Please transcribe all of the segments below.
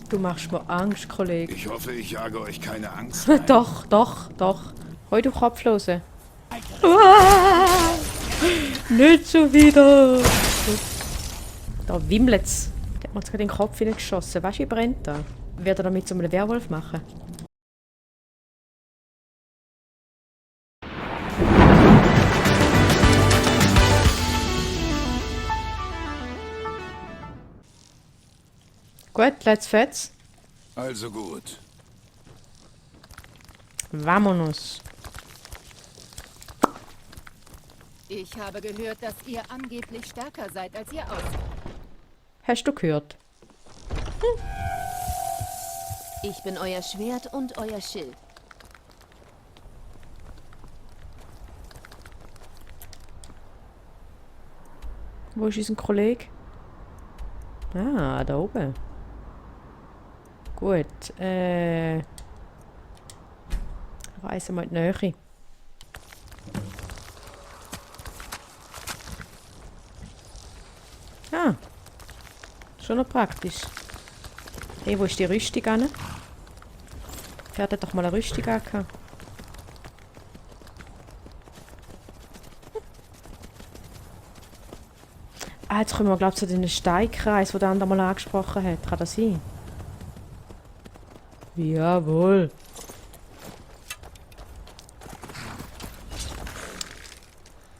Du machst mir Angst, Kollege. Ich hoffe, ich jage euch keine Angst ein. Doch. Hoi, du Kopflose. Ah, nicht schon wieder. Da wimmelt's. Der hat mir jetzt gerade in den Kopf hineingeschossen. Weißt du, wie brennt da? Wird er damit zu einem Werwolf machen? Gut, let's fetz. Also gut. Vamonos. Ich habe gehört, dass ihr angeblich stärker seid, als ihr aussieht. Hast du gehört? Ich bin euer Schwert und euer Schild. Wo ist unser Kollege? Ah, da oben. Gut, reisen wir in die Nähe. Ah, schon noch praktisch. Hey, wo ist die Rüstung an? Pferd hat doch mal eine Rüstung angehabt. Ah, jetzt kommen wir, glaube ich, zu den Steinkreis, den der andere mal angesprochen hat. Kann das sein? Jawohl.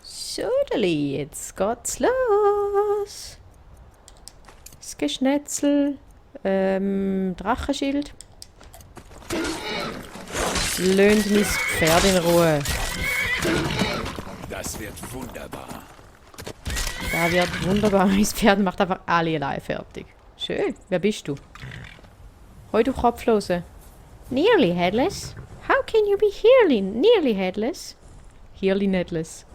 Sodeli, jetzt geht's los. Das Geschnetzel. Drachenschild. Löhnt mein Pferd in Ruhe. Das wird wunderbar. Da wird wunderbar. Mein Pferd macht einfach alle allein fertig. Schön. Wer bist du? Hoi, du Kopflose. Nearly headless? How can you be nearly headless? Nearly headless.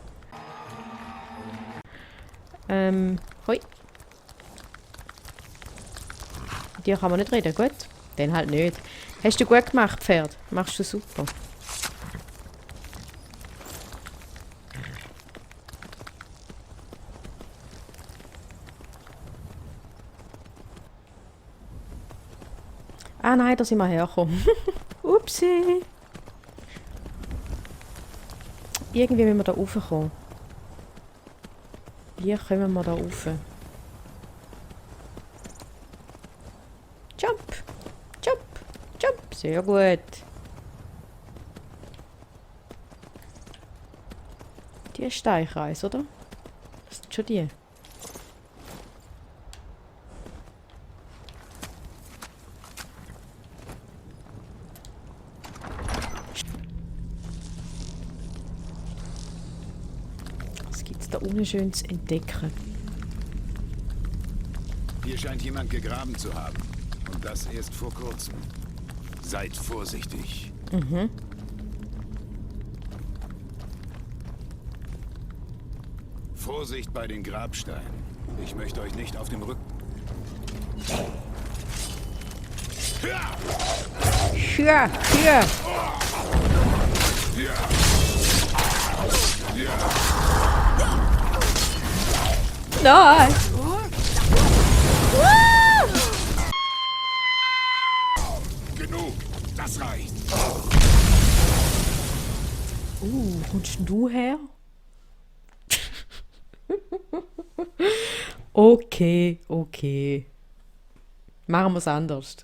Hoi. Mit dir kann man nicht reden, gut? Dann halt nicht. Hast du gut gemacht, Pferd. Machst du super. Ah nein, da sind wir hergekommen. Upsi. Irgendwie müssen wir da raufkommen. Wie kommen wir da rauf? Jump! Jump! Jump! Sehr gut. Die ist Steinkreis, oder? Das sind schon die. Was gibt's da unten schön zu entdecken? Hier scheint jemand gegraben zu haben. Und das erst vor kurzem. Seid vorsichtig. Vorsicht bei den Grabsteinen. Ich möchte euch nicht auf dem Rücken... Hier! Hier! Nein! Genug! Das reicht! Wo kommst denn du her? Okay. Machen wir es anders.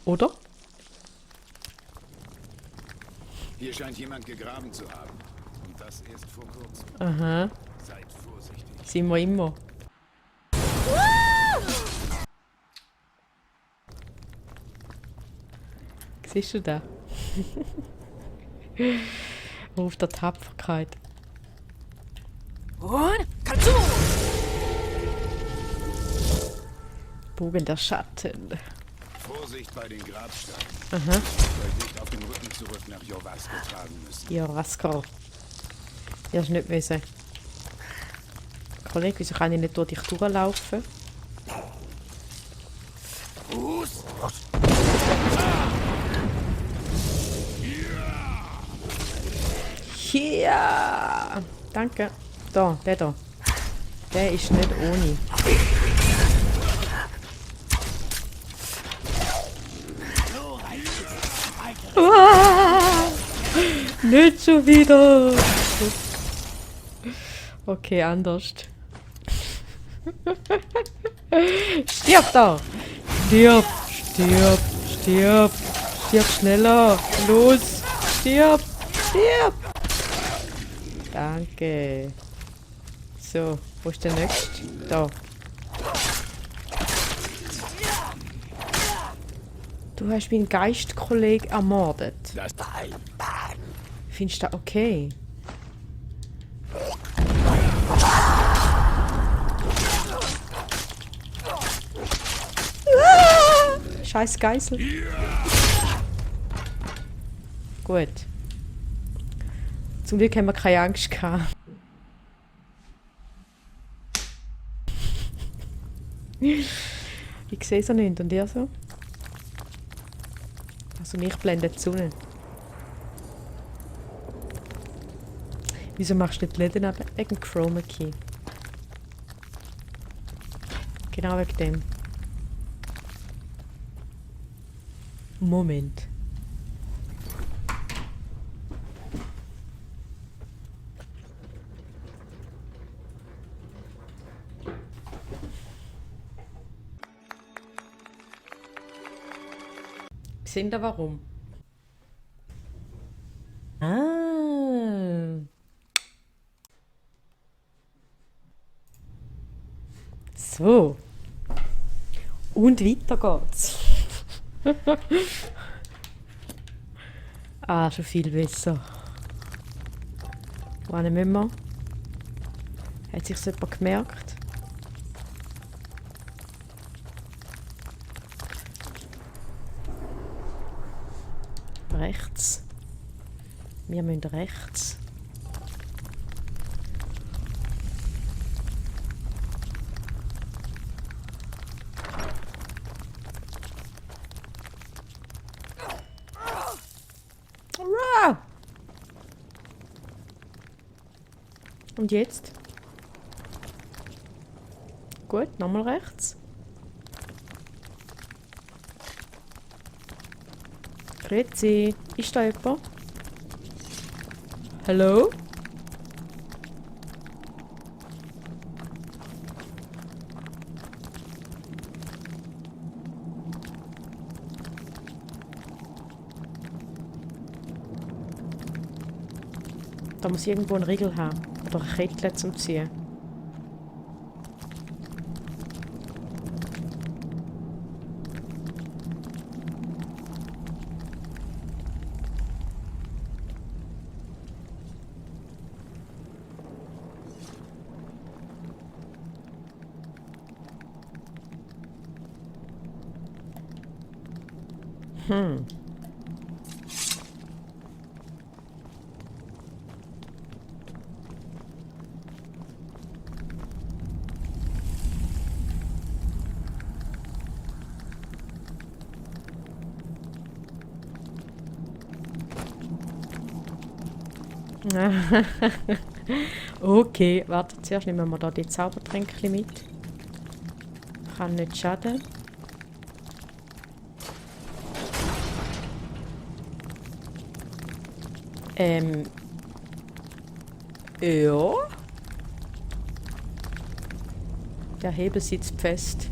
Oder? Hier scheint jemand gegraben zu haben. Und das erst vor kurzem. Aha, Seid vorsichtig. sind wir immer. Siehst du da? Auf der Tapferkeit. Bogen der Schatten. Vorsicht bei den Grabsteinen. Aha. Euch nicht auf dem Rücken zurück nach Jorvasko tragen müssen. Ja, Raskar. Wirst nicht wissen. Kollege, wieso kann ich nicht durch dich durchlaufen? Fuß! Ja! Danke. Da, der da. Der ist nicht ohne. Nicht schon wieder! Okay, anders. Stirb da! Stirb! Stirb! Stirb! Stirb schneller! Los! Stirb! Stirb! Danke. So, wo ist der nächste? Da. Du hast meinen Geistkollegen ermordet. Das Findest du das okay? Scheiß Geißel. Gut. Zum Glück haben wir keine Angst gehabt. Ich sehe es nicht. Und ihr so? Also mich blendet die Sonne. Wieso machst du nicht die Läden ab? Wegen Chroma Key. Genau wegen dem. Moment. Seht ihr warum? Ah. So. Und weiter geht's. Ah, schon viel besser. Wohin müssen wir? Hat sich jemand gemerkt? Rechts. Wir müssen rechts. Hurra! Und jetzt? Gut, nochmal rechts. Grüezi, ist da jemand? Hallo? Da muss irgendwo ein Riegel haben. Oder ein Kettle zum Ziehen. Okay, warte, zuerst nehmen wir da die Zaubertränke mit. Kann nicht schaden. Ja. Der Hebel sitzt fest.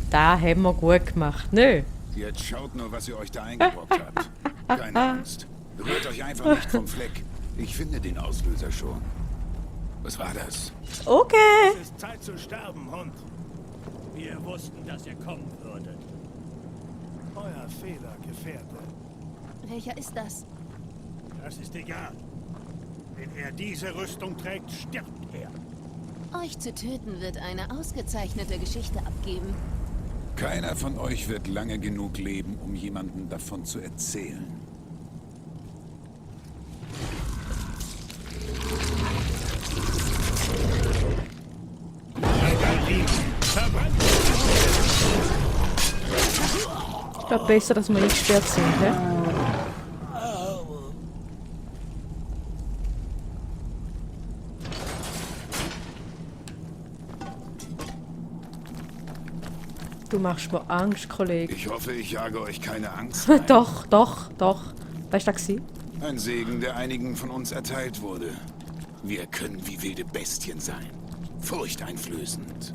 Da haben wir gut gemacht, nö. Jetzt schaut nur, was ihr euch da eingebrockt habt. Keine Angst. Rührt euch einfach nicht vom Fleck. Ich finde den Auslöser schon. Was war das? Okay. Es ist Zeit zu sterben, Hund. Wir wussten, dass ihr kommen würdet. Euer Fehler, Gefährte. Welcher ist das? Das ist egal. Wenn er diese Rüstung trägt, stirbt er. Euch zu töten wird eine ausgezeichnete Geschichte abgeben. Keiner von euch wird lange genug leben, um jemandem davon zu erzählen. Ich glaube besser, dass wir eingesperrt sind, hä? Du machst mir Angst, Kollege. Ich hoffe, ich jage euch keine Angst ein. Doch. Was war das? Ein Segen, der einigen von uns erteilt wurde. Wir können wie wilde Bestien sein. Furchteinflößend.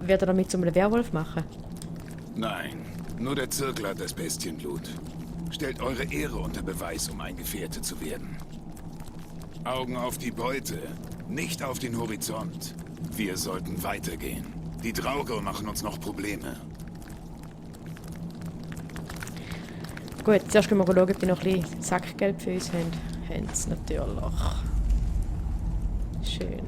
Wird er damit zum Werwolf machen? Nein, nur der Zirkel hat das Bestienblut. Stellt eure Ehre unter Beweis, um ein Gefährte zu werden. Augen auf die Beute, nicht auf den Horizont. Wir sollten weitergehen. Die Draugr machen uns noch Probleme. Gut, zuerst gehen wir schauen, ob die noch ein bisschen Sackgeld für uns haben. Haben sie natürlich. Schön.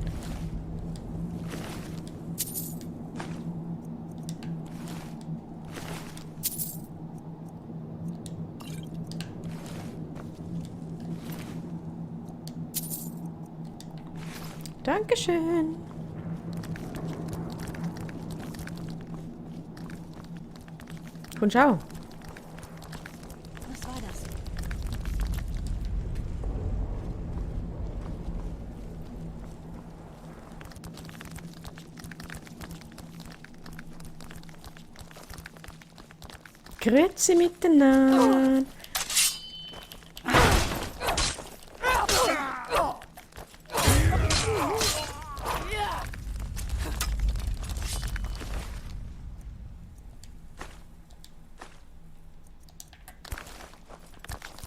Dankeschön. Kommst du auch? Was war das? Grüezi miteinander.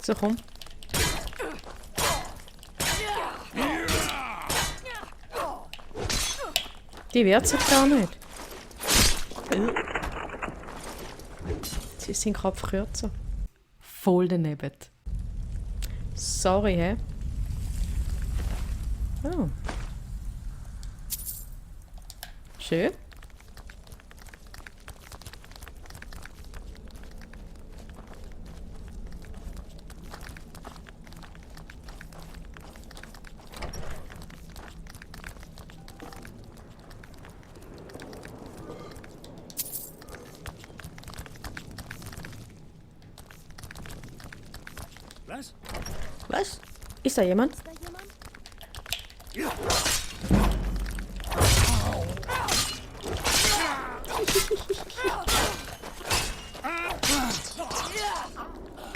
So, komm. Die wehrt sich gar nicht. Sie ist sein Kopf kürzer. Voll daneben. Sorry, hä? Oh. Schön. Was? Was? Ist da jemand? Ist da jemand?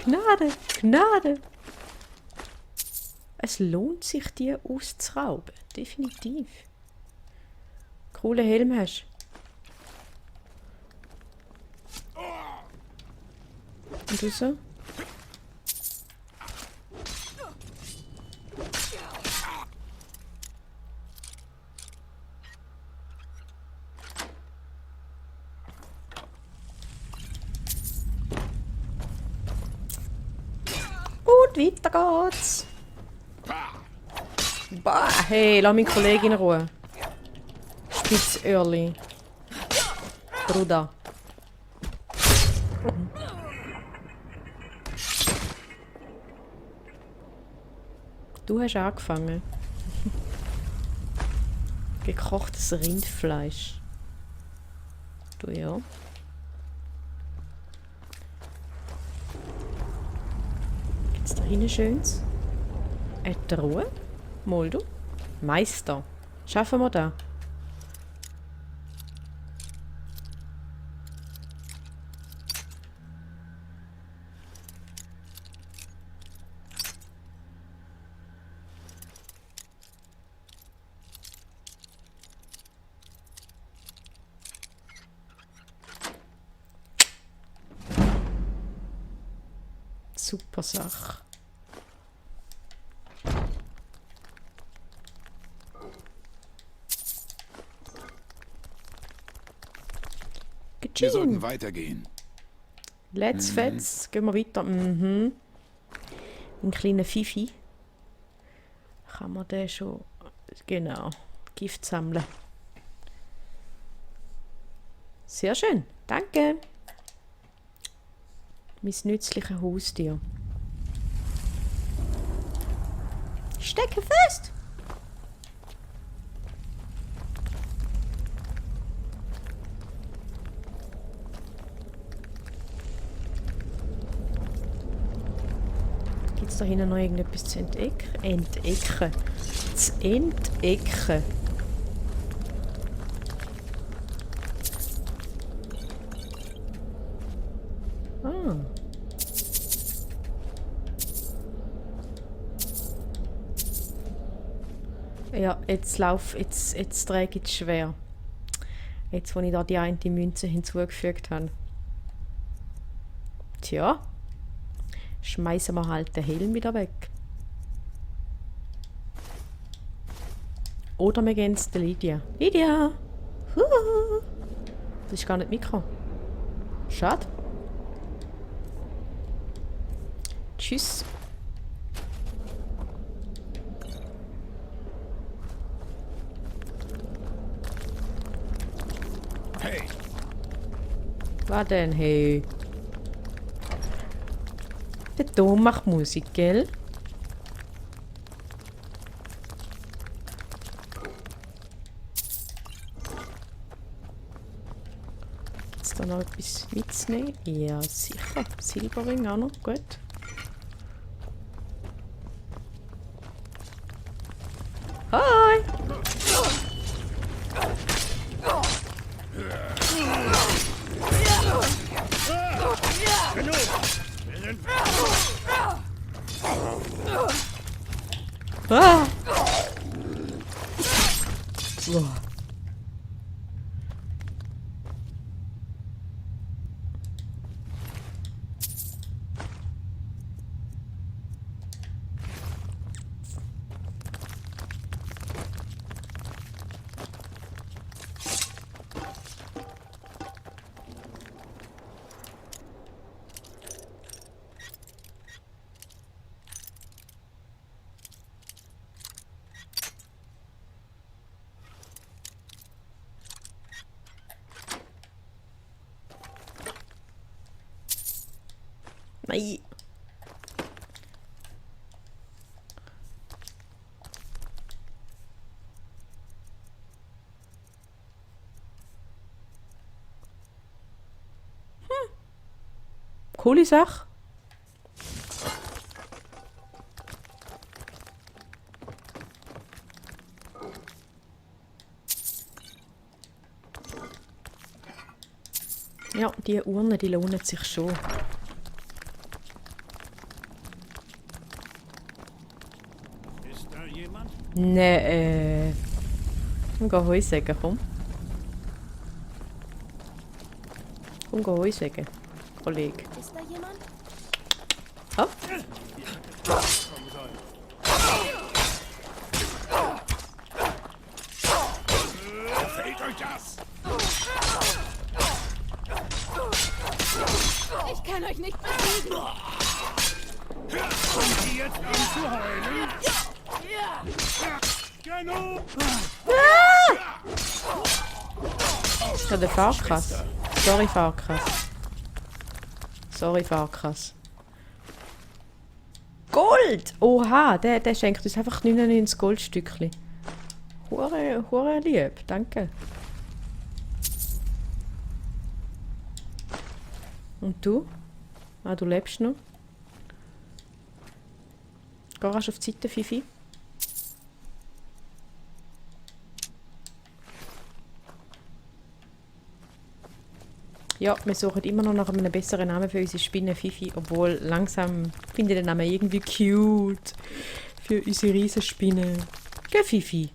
Gnade, Gnade. Es lohnt sich, die auszurauben. Definitiv. Coolen Helm hast du. Und du so? Und weiter geht's. Bah, hey, lass meine Kollegin in Ruhe. Spitzöhrli. Bruder. Du hast angefangen. Gekochtes Rindfleisch. Du ja. Gibt's da hinten Schönes? Eine Truhe? Mal du? Meister. Schaffen wir da? Super Sache. Wir sollten weitergehen. Let's fetz. Gehen wir weiter. Mhm. Ein kleiner Fifi. Kann man den schon... Genau. Gift sammeln. Sehr schön. Danke. Mein nützliches Haustier. Stecke fest! Gibt es da hinten noch irgendetwas zu entecken? Entecken. Zu entecken. Ah. Ja, jetzt träge ich es schwer. Jetzt, wo ich da die eine Münze hinzugefügt habe. Tja. Schmeißen wir halt den Helm wieder weg. Oder wir gehen zu der Lydia. Lydia! Huhu. Das ist gar nicht Mikro. Schade. Tschüss. Hey, Was denn, hey? Der Tom macht Musik, gell? Gibt's da noch etwas mitzunehmen? Ja, sicher. Silberring auch noch, gut. Hi! Genug! Wir sind Ah! So. Nein. Coole Sache. Ja, die Urne, die lohnen sich schon. Ist da jemand? Nee, komm, geh Heu sagen, komm. Komm, geh Heu sagen, Kollege. Ist da jemand? Hopp. Kommen soll. gefällt euch das? Ich kann euch nicht besiegen. Kommt die jetzt an zu heulen? Genug! Das ist ja der Farkas. Sorry, Farkas. Sorry, Farkas. Gold! Oha, der schenkt uns einfach 99 Goldstückchen. Hure lieb, danke. Und du? Ah, du lebst noch. Geh rasch auf die Seite, Fifi. Ja, wir suchen immer noch nach einem besseren Namen für unsere Spinne Fifi, obwohl langsam finde ich den Namen irgendwie cute für unsere Riesenspinne. Geh Fifi.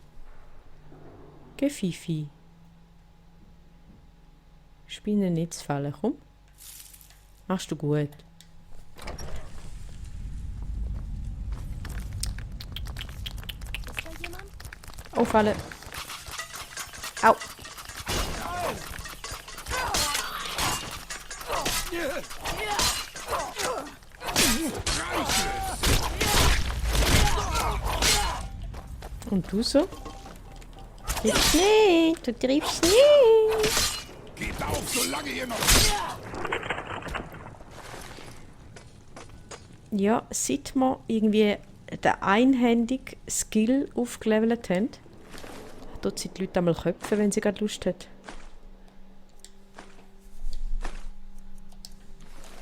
Geh Fifi. Spinne nicht zu fallen, komm. Machst du gut. Ist da jemand? Auffallen. Au. Und du so? Triffst nicht, du triffst nicht. Gebt auf, solange ihr noch... Ja, seit wir irgendwie den einhändigen Skill aufgelevelt haben, dort sind die Leute einmal köpfen, wenn sie gerade Lust haben.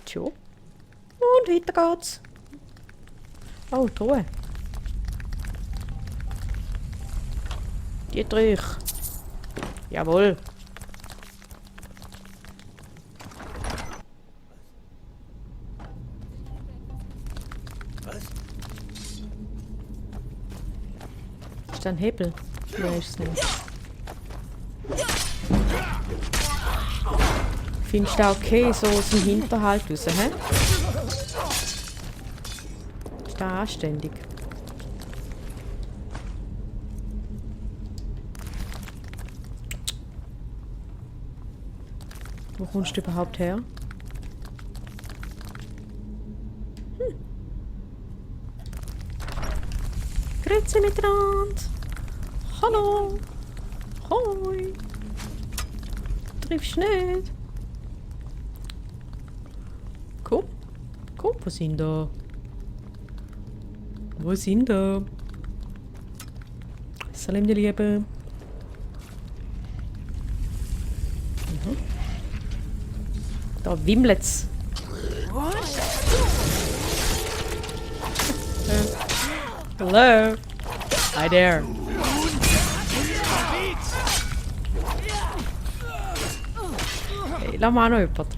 Tja. Und weiter geht's. Oh, Truhe. Dietrich. Jawohl. Was? Ist da ein Hebel? Nein, ist es nicht. Findest du das okay, so aus dem Hinterhalt raus, hä? Ist das anständig? Wo kommst du überhaupt her? Grüezi miteinander! Hallo! Hoi! Triffst nicht? Komm! Komm, wo sind da? Wo sind da? Salam, die Liebe! Da wimmelt's. Hello. Hi there. Hey, lass mal noch jemand.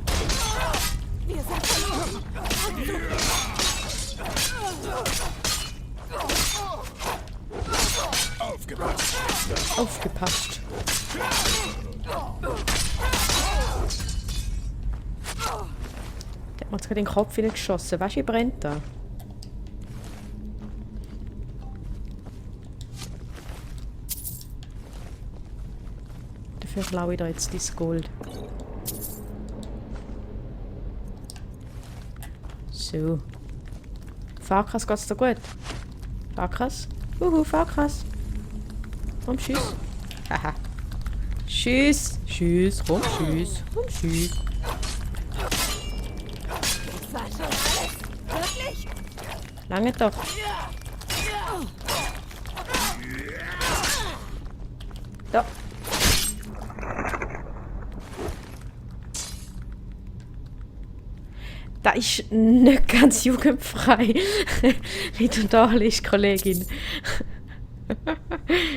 Aufgepasst. Der hat mir jetzt gerade in den Kopf geschossen. Weißt du, wie brennt da? Dafür klaue ich da jetzt dein Gold. So. Farkas, geht's dir gut? Farkas? Farkas. Komm, tschüss. Haha. Tschüss. Tschüss. Komm, tschüss. Komm, tschüss. Das war schon alles. Wirklich? Lange doch. Da. Da ist nicht ganz jugendfrei. Wie du da liest, Kollegin.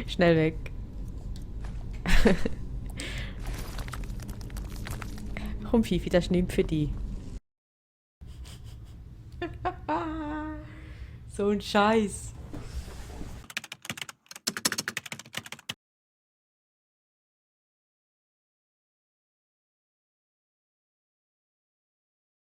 Schnell weg. Komm, Fifi, das ist nichts für dich. So ein Scheiß.